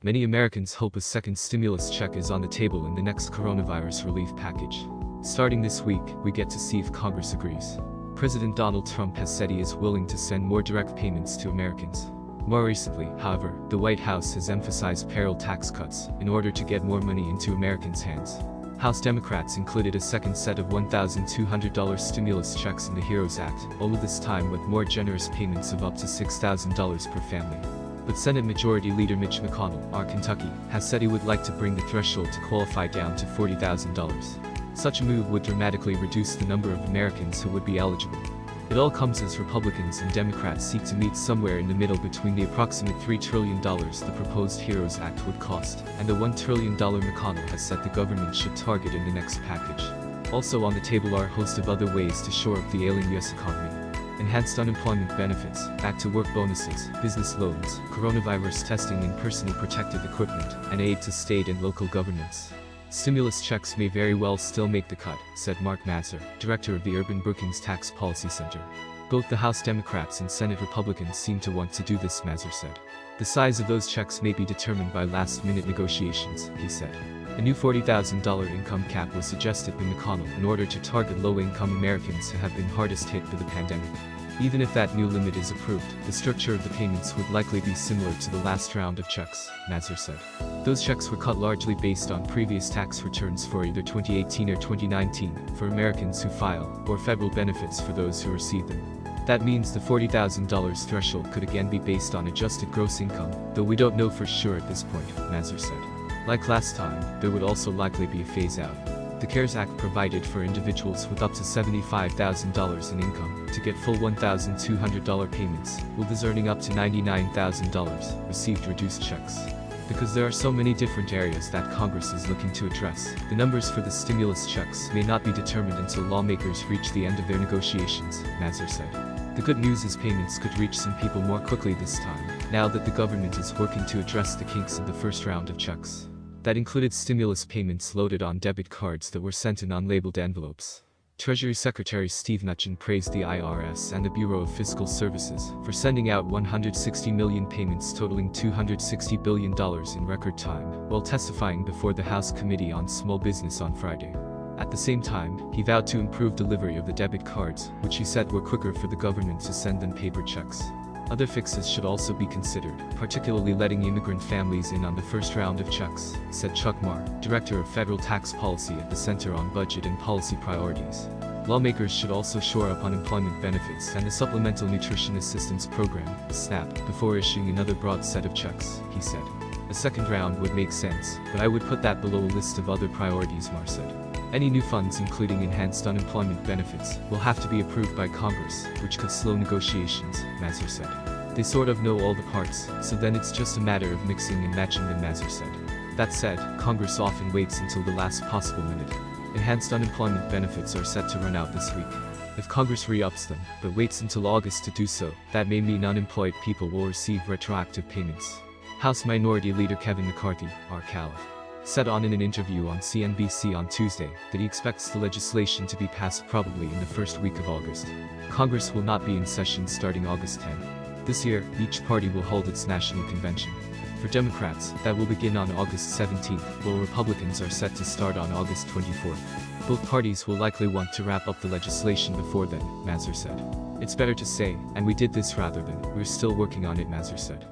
Many Americans hope a second stimulus check is on the table in the next coronavirus relief package. Starting this week, we get to see if Congress agrees. President Donald Trump has said he is willing to send more direct payments to Americans. More recently, however, the White House has emphasized payroll tax cuts in order to get more money into Americans' hands. House Democrats included a second set of $1,200 stimulus checks in the HEROES Act, although this time with more generous payments of up to $6,000 per family. But Senate Majority Leader Mitch McConnell, of Kentucky, has said he would like to bring the threshold to qualify down to $40,000. Such a move would dramatically reduce the number of Americans who would be eligible. It all comes as Republicans and Democrats seek to meet somewhere in the middle between the approximate $3 trillion the proposed HEROES Act would cost, and the $1 trillion McConnell has said the government should target in the next package. Also on the table are a host of other ways to shore up the ailing U.S. economy. Enhanced unemployment benefits, back-to-work bonuses, business loans, coronavirus testing in personal protective equipment, and aid to state and local governments. Stimulus checks may very well still make the cut, said Mark Mazur, director of the Urban Brookings Tax Policy Center. Both the House Democrats and Senate Republicans seem to want to do this, Mazur said. The size of those checks may be determined by last-minute negotiations, he said. A new $40,000 income cap was suggested by McConnell in order to target low-income Americans who have been hardest hit by the pandemic. Even if that new limit is approved, the structure of the payments would likely be similar to the last round of checks, Mazur said. Those checks were cut largely based on previous tax returns for either 2018 or 2019 for Americans who file, or federal benefits for those who receive them. That means the $40,000 threshold could again be based on adjusted gross income, though we don't know for sure at this point, Mazur said. Like last time, there would also likely be a phase-out. The CARES Act provided for individuals with up to $75,000 in income to get full $1,200 payments, while those earning up to $99,000 received reduced checks. Because there are so many different areas that Congress is looking to address, the numbers for the stimulus checks may not be determined until lawmakers reach the end of their negotiations, Mazur said. The good news is payments could reach some people more quickly this time, now that the government is working to address the kinks of the first round of checks. That included stimulus payments loaded on debit cards that were sent in unlabeled envelopes. Treasury Secretary Steve Mnuchin praised the IRS and the Bureau of Fiscal Services for sending out 160 million payments totaling $260 billion in record time, while testifying before the House Committee on Small Business on Friday. At the same time, he vowed to improve delivery of the debit cards, which he said were quicker for the government to send than paper checks. Other fixes should also be considered, particularly letting immigrant families in on the first round of checks, said Chuck Marr, director of federal tax policy at the Center on Budget and Policy Priorities. Lawmakers should also shore up unemployment benefits and the Supplemental Nutrition Assistance Program, SNAP, before issuing another broad set of checks, he said. A second round would make sense, but I would put that below a list of other priorities, Marr said. Any new funds, including enhanced unemployment benefits, will have to be approved by Congress, which could slow negotiations, Mazur said. They sort of know all the parts, so then it's just a matter of mixing and matching them, Mazur said. That said, Congress often waits until the last possible minute. Enhanced unemployment benefits are set to run out this week. If Congress re-ups them, but waits until August to do so, that may mean unemployed people will receive retroactive payments. House Minority Leader Kevin McCarthy, RCALF, said on in an interview on CNBC on Tuesday that he expects the legislation to be passed probably in the first week of August. Congress will not be in session starting August 10. This year, each party will hold its national convention. For Democrats, that will begin on August 17th, while Republicans are set to start on August 24th. Both parties will likely want to wrap up the legislation before then, Mazur said. It's better to say, and we did this rather than, we're still working on it, Mazur said.